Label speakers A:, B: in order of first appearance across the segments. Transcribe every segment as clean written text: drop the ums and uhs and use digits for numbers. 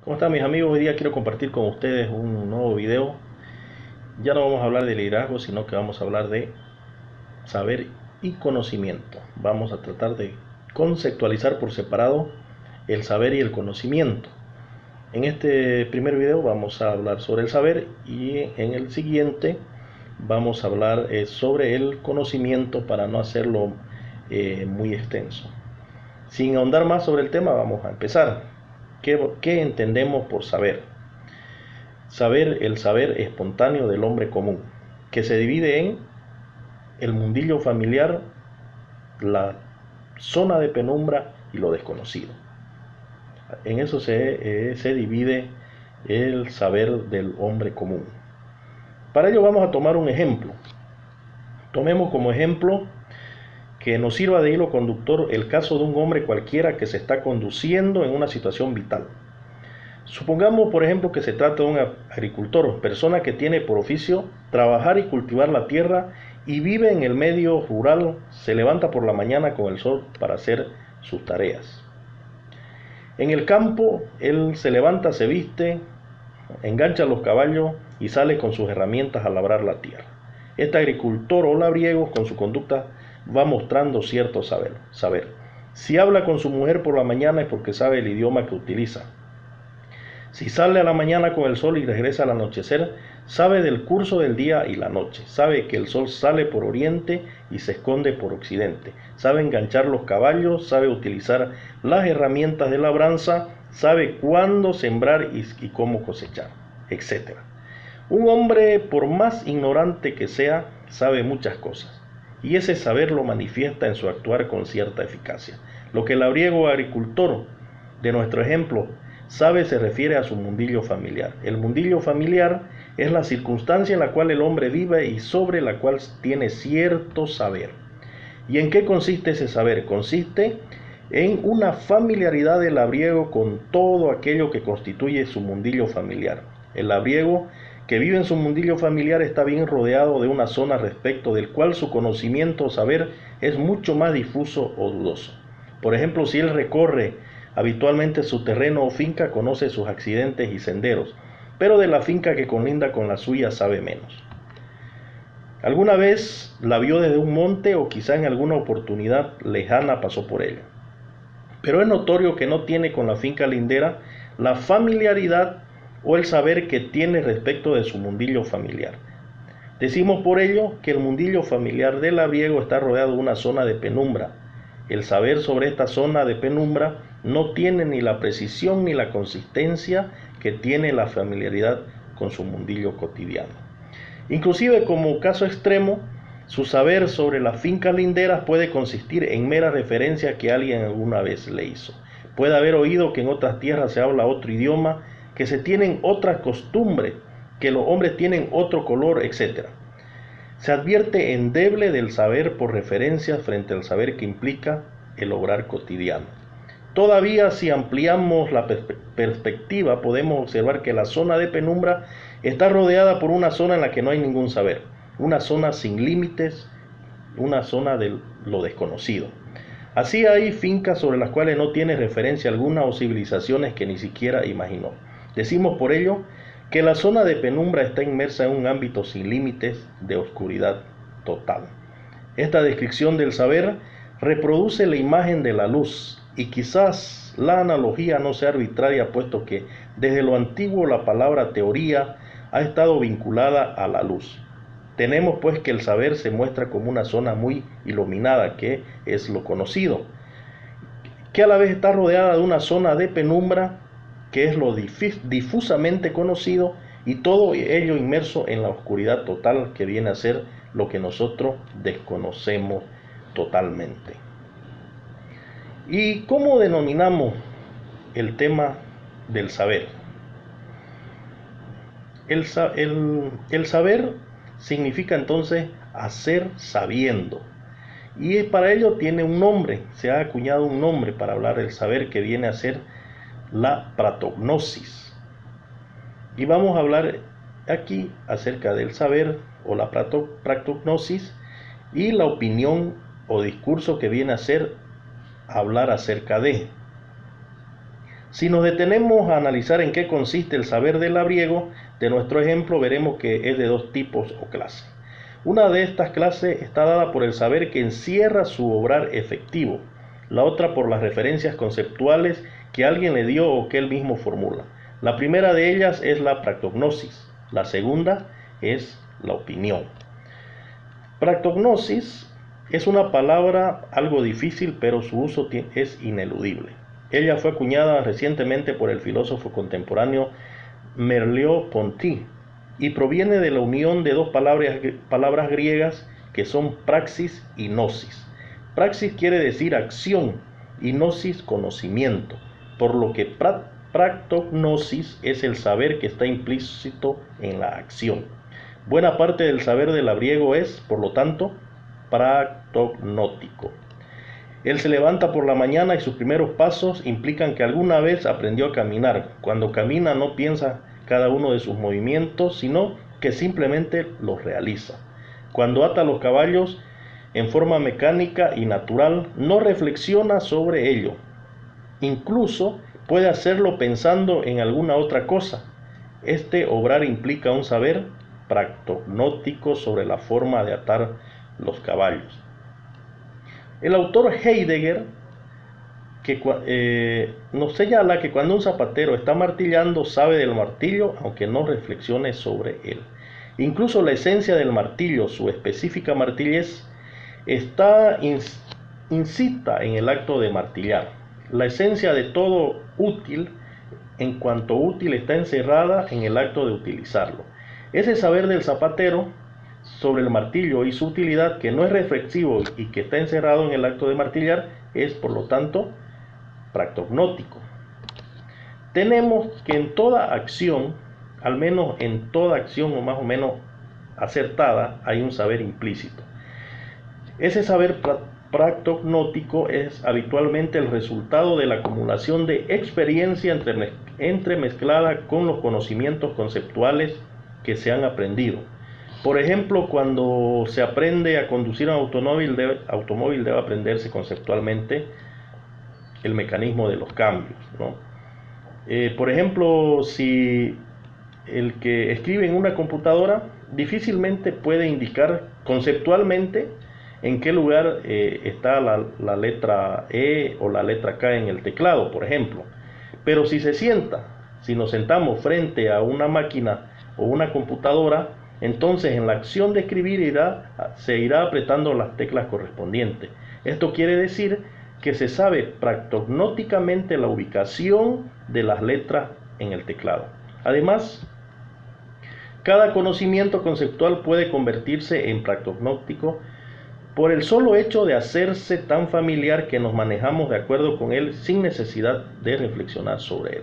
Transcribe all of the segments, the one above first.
A: ¿Cómo están mis amigos? Hoy día quiero compartir con ustedes un nuevo video. Ya no vamos a hablar de liderazgo, sino que vamos a hablar de saber y conocimiento. Vamos a tratar de conceptualizar por separado el saber y el conocimiento. En este primer video vamos a hablar sobre el saber y en el siguiente vamos a hablar sobre el conocimiento para no hacerlo muy extenso. Sin ahondar más sobre el tema, vamos a empezar. ¿Qué entendemos por saber? Saber, el saber espontáneo del hombre común, que se divide en el mundillo familiar, la zona de penumbra y lo desconocido. En eso se divide el saber del hombre común. Para ello vamos a tomar un ejemplo. Tomemos como ejemplo que nos sirva de hilo conductor el caso de un hombre cualquiera que se está conduciendo en una situación vital. Supongamos, por ejemplo, que se trata de un agricultor, persona que tiene por oficio trabajar y cultivar la tierra y vive en el medio rural, se levanta por la mañana con el sol para hacer sus tareas. En el campo, él se levanta, se viste, engancha los caballos y sale con sus herramientas a labrar la tierra. Este agricultor o labriego, con su conducta, va mostrando cierto saber. Si habla con su mujer por la mañana es porque sabe el idioma que utiliza. Si sale a la mañana con el sol y regresa al anochecer, sabe del curso del día y la noche. Sabe que el sol sale por oriente y se esconde por occidente. Sabe enganchar los caballos, sabe utilizar las herramientas de labranza, sabe cuándo sembrar y cómo cosechar, etc. Un hombre, por más ignorante que sea, sabe muchas cosas. Y ese saber lo manifiesta en su actuar con cierta eficacia. Lo que el labriego agricultor de nuestro ejemplo sabe se refiere a su mundillo familiar. El mundillo familiar es la circunstancia en la cual el hombre vive y sobre la cual tiene cierto saber. ¿Y en qué consiste ese saber? Consiste en una familiaridad del labriego con todo aquello que constituye su mundillo familiar. El labriego que vive en su mundillo familiar está bien rodeado de una zona respecto del cual su conocimiento o saber es mucho más difuso o dudoso. Por ejemplo, si él recorre habitualmente su terreno o finca, conoce sus accidentes y senderos, pero de la finca que colinda con la suya sabe menos. Alguna vez la vio desde un monte o quizá en alguna oportunidad lejana pasó por ella. Pero es notorio que no tiene con la finca lindera la familiaridad o el saber que tiene respecto de su mundillo familiar. Decimos por ello que el mundillo familiar del labriego está rodeado de una zona de penumbra. El saber sobre esta zona de penumbra no tiene ni la precisión ni la consistencia que tiene la familiaridad con su mundillo cotidiano. Inclusive, como caso extremo, su saber sobre las fincas linderas puede consistir en mera referencia que alguien alguna vez le hizo. Puede haber oído que en otras tierras se habla otro idioma, que se tienen otras costumbres, que los hombres tienen otro color, etc. Se advierte endeble del saber por referencia frente al saber que implica el obrar cotidiano. Todavía, si ampliamos la perspectiva, podemos observar que la zona de penumbra está rodeada por una zona en la que no hay ningún saber, una zona sin límites, una zona de lo desconocido. Así hay fincas sobre las cuales no tiene referencia alguna o civilizaciones que ni siquiera imaginó. Decimos por ello que la zona de penumbra está inmersa en un ámbito sin límites de oscuridad total. Esta descripción del saber reproduce la imagen de la luz y quizás la analogía no sea arbitraria, puesto que desde lo antiguo la palabra teoría ha estado vinculada a la luz. Tenemos pues que el saber se muestra como una zona muy iluminada, que es lo conocido, que a la vez está rodeada de una zona de penumbra, que es lo difusamente conocido, y todo ello inmerso en la oscuridad total, que viene a ser lo que nosotros desconocemos totalmente. ¿Y cómo denominamos el tema del saber? El saber significa entonces hacer sabiendo. Y para ello tiene un nombre, se ha acuñado un nombre para hablar del saber, que viene a ser la pratognosis. Y vamos a hablar aquí acerca del saber o la pratognosis y la opinión o discurso que viene a ser hablar acerca de. Si nos detenemos a analizar en qué consiste el saber del labriego, de nuestro ejemplo veremos que es de dos tipos o clases. Una de estas clases está dada por el saber que encierra su obrar efectivo, la otra por las referencias conceptuales que alguien le dio o que él mismo formula. La primera de ellas es la practognosis, la segunda es la opinión. Practognosis es una palabra algo difícil, pero su uso es ineludible. Ella fue acuñada recientemente por el filósofo contemporáneo Merleau-Ponty y proviene de la unión de dos palabras griegas que son praxis y gnosis. Praxis quiere decir acción y gnosis conocimiento, por lo que practognosis es el saber que está implícito en la acción. Buena parte del saber del labriego es, por lo tanto, practognótico. Él se levanta por la mañana y sus primeros pasos implican que alguna vez aprendió a caminar. Cuando camina no piensa cada uno de sus movimientos, sino que simplemente los realiza. Cuando ata los caballos en forma mecánica y natural, no reflexiona sobre ello. Incluso puede hacerlo pensando en alguna otra cosa. Este obrar implica un saber practognótico sobre la forma de atar los caballos. El autor Heidegger nos señala que cuando un zapatero está martillando sabe del martillo aunque no reflexione sobre él. Incluso la esencia del martillo, su específica martillez, está incita en el acto de martillar. La esencia de todo útil, en cuanto útil, está encerrada en el acto de utilizarlo. Ese saber del zapatero sobre el martillo y su utilidad, que no es reflexivo y que está encerrado en el acto de martillar, es por lo tanto practognótico. Tenemos que en toda acción, al menos en toda acción o más o menos acertada, hay un saber implícito. Ese saber practognótico es habitualmente el resultado de la acumulación de experiencia entremezclada con los conocimientos conceptuales que se han aprendido. Por ejemplo, cuando se aprende a conducir un automóvil debe aprenderse conceptualmente el mecanismo de los cambios, ¿no? Por ejemplo, si el que escribe en una computadora difícilmente puede indicar conceptualmente en qué lugar está la letra E o la letra K en el teclado, por ejemplo. Pero si nos sentamos frente a una máquina o una computadora, entonces en la acción de escribir se irá apretando las teclas correspondientes. Esto quiere decir que se sabe practognóticamente la ubicación de las letras en el teclado. Además, cada conocimiento conceptual puede convertirse en practognótico por el solo hecho de hacerse tan familiar que nos manejamos de acuerdo con él sin necesidad de reflexionar sobre él.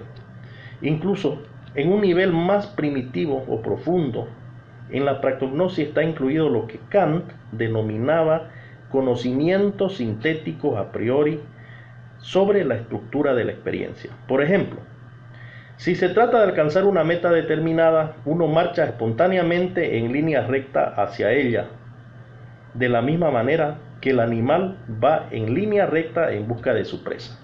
A: Incluso en un nivel más primitivo o profundo, en la practognosis está incluido lo que Kant denominaba conocimientos sintéticos a priori sobre la estructura de la experiencia. Por ejemplo, si se trata de alcanzar una meta determinada, uno marcha espontáneamente en línea recta hacia ella, de la misma manera que el animal va en línea recta en busca de su presa.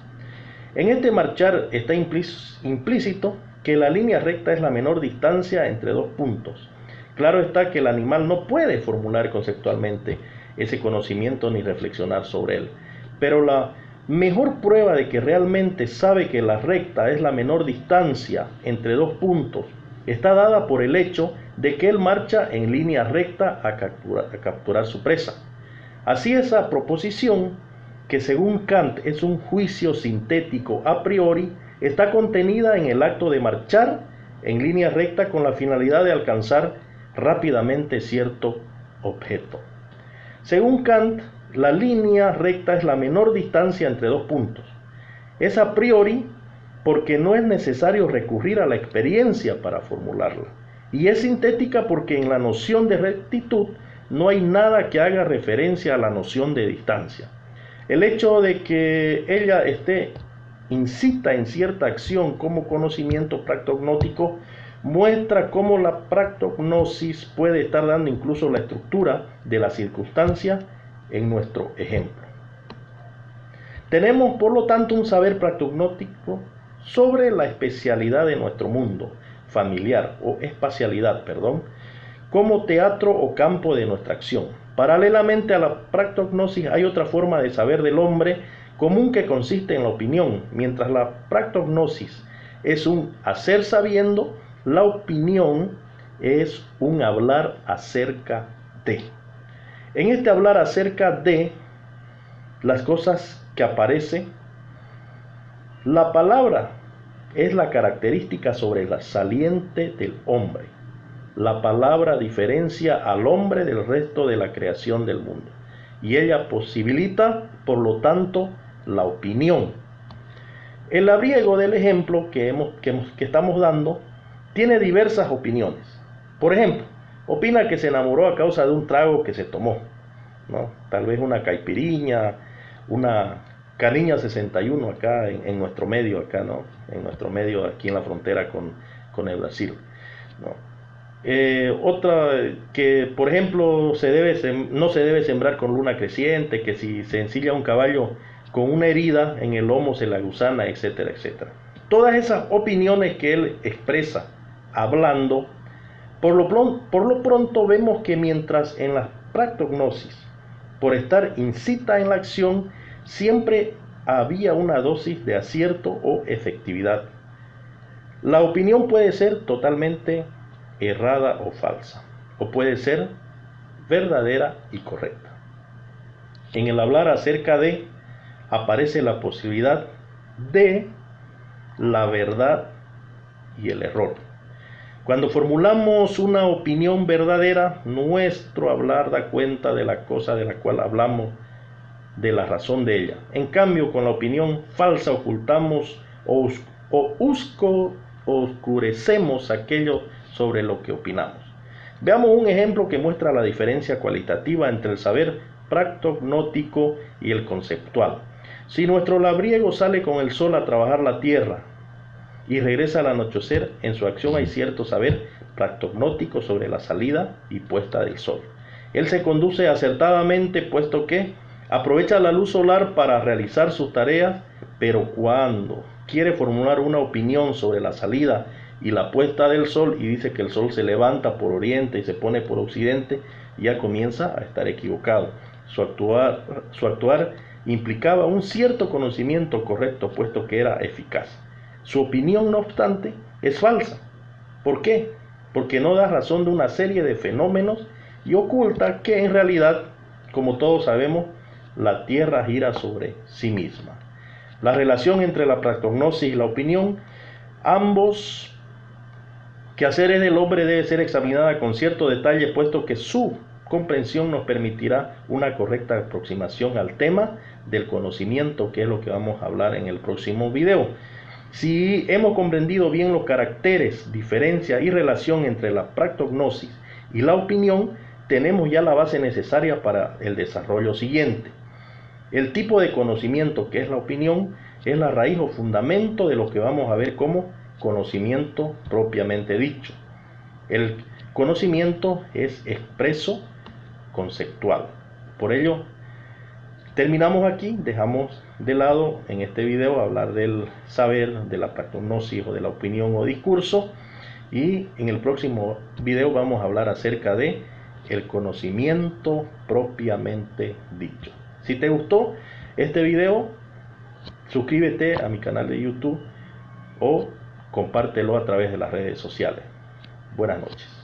A: En este marchar está implícito que la línea recta es la menor distancia entre dos puntos. Claro está que el animal no puede formular conceptualmente ese conocimiento ni reflexionar sobre él, pero la mejor prueba de que realmente sabe que la recta es la menor distancia entre dos puntos está dada por el hecho de que él marcha en línea recta a capturar su presa. Así, esa proposición, que según Kant es un juicio sintético a priori, está contenida en el acto de marchar en línea recta con la finalidad de alcanzar rápidamente cierto objeto. Según Kant, la línea recta es la menor distancia entre dos puntos. Es a priori porque no es necesario recurrir a la experiencia para formularla. Y es sintética porque en la noción de rectitud no hay nada que haga referencia a la noción de distancia. El hecho de que ella esté incita en cierta acción como conocimiento practognótico muestra cómo la practognosis puede estar dando incluso la estructura de la circunstancia en nuestro ejemplo. Tenemos, por lo tanto, un saber practognótico sobre la especialidad de nuestro mundo familiar o espacialidad, como teatro o campo de nuestra acción. Paralelamente a la practognosis hay otra forma de saber del hombre común que consiste en la opinión. Mientras la practognosis es un hacer sabiendo, la opinión es un hablar acerca de. En este hablar acerca de las cosas que aparecen, la palabra es la característica sobresaliente del hombre. La palabra diferencia al hombre del resto de la creación del mundo y ella posibilita, por lo tanto, la opinión. El labriego del ejemplo que estamos dando tiene diversas opiniones. Por ejemplo, opina que se enamoró a causa de un trago que se tomó, ¿no? Tal vez una caipiriña, una Caniña 61 acá en nuestro medio, acá, ¿no? En nuestro medio, aquí en la frontera con el Brasil, ¿no? Otra que, por ejemplo, no se debe sembrar con luna creciente, que si se ensilla un caballo con una herida en el lomo se la gusana, etcétera, etcétera. Todas esas opiniones que él expresa hablando, por lo pronto vemos que mientras en la practognosis, por estar incita en la acción, siempre había una dosis de acierto o efectividad. La opinión puede ser totalmente errada o falsa, o puede ser verdadera y correcta. En el hablar acerca de aparece la posibilidad de la verdad y el error. Cuando formulamos una opinión verdadera, nuestro hablar da cuenta de la cosa de la cual hablamos, de la razón de ella. En cambio, con la opinión falsa ocultamos o oscurecemos aquello sobre lo que opinamos. Veamos un ejemplo que muestra la diferencia cualitativa entre el saber practognótico y el conceptual. Si nuestro labriego sale con el sol a trabajar la tierra y regresa al anochecer, en su acción hay cierto saber practognótico sobre la salida y puesta del sol. Él se conduce acertadamente, puesto que aprovecha la luz solar para realizar sus tareas, pero cuando quiere formular una opinión sobre la salida y la puesta del sol y dice que el sol se levanta por oriente y se pone por occidente, ya comienza a estar equivocado. Su actuar implicaba un cierto conocimiento correcto, puesto que era eficaz. Su opinión, no obstante, es falsa. ¿Por qué? Porque no da razón de una serie de fenómenos y oculta que en realidad, como todos sabemos, la Tierra gira sobre sí misma. La relación entre la practognosis y la opinión, ambos quehaceres del hombre, debe ser examinada con cierto detalle, puesto que su comprensión nos permitirá una correcta aproximación al tema del conocimiento, que es lo que vamos a hablar en el próximo video. Si hemos comprendido bien los caracteres, diferencia y relación entre la practognosis y la opinión, tenemos ya la base necesaria para el desarrollo siguiente. El tipo de conocimiento, que es la opinión, es la raíz o fundamento de lo que vamos a ver como conocimiento propiamente dicho. El conocimiento es expreso, conceptual. Por ello, terminamos aquí, dejamos de lado en este video hablar del saber, de la practognosis o de la opinión o discurso, y en el próximo video vamos a hablar acerca de el conocimiento propiamente dicho. Si te gustó este video, suscríbete a mi canal de YouTube o compártelo a través de las redes sociales. Buenas noches.